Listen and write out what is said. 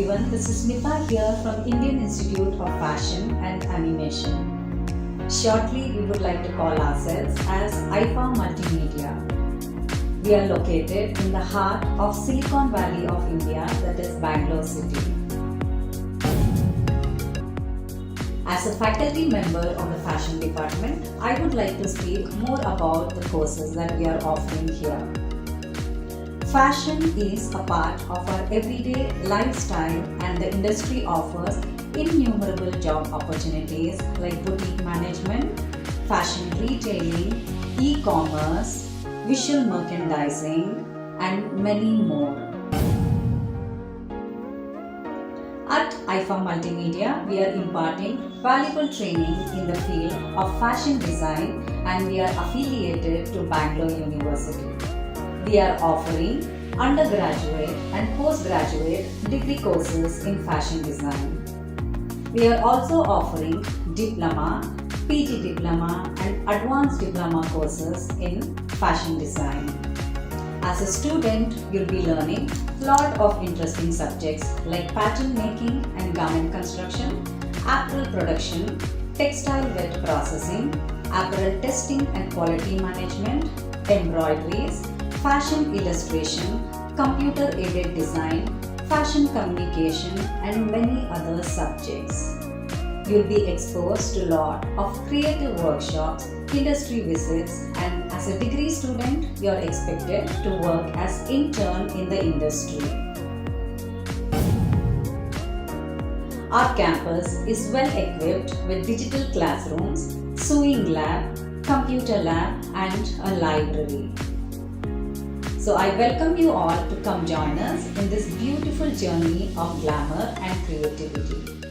everyone, this is Smita here from Indian Institute of Fashion and Animation. Shortly, we would like to call ourselves as IIFA Multimedia. We are located in the heart of Silicon Valley of India, that is Bangalore city. As a faculty member of the fashion department, I would like to speak more about the courses that we are offering here. Fashion is a part of our everyday lifestyle and the industry offers innumerable job opportunities like boutique management, fashion retailing, e-commerce, visual merchandising and many more. At IIFA Multimedia, we are imparting valuable training in the field of fashion design and we are affiliated to Bangalore University. We are offering undergraduate and postgraduate degree courses in fashion design. We are also offering diploma, PG diploma and advanced diploma courses in fashion design. As a student, you'll be learning a lot of interesting subjects like pattern making and garment construction, apparel production, textile wet processing, apparel testing and quality management, embroideries, fashion illustration, computer-aided design, fashion communication and many other subjects. You'll be exposed to a lot of creative workshops, industry visits and as a degree student, you're expected to work as intern in the industry. Our campus is well equipped with digital classrooms, sewing lab, computer lab and a library. So I welcome you all to come join us in this beautiful journey of glamour and creativity.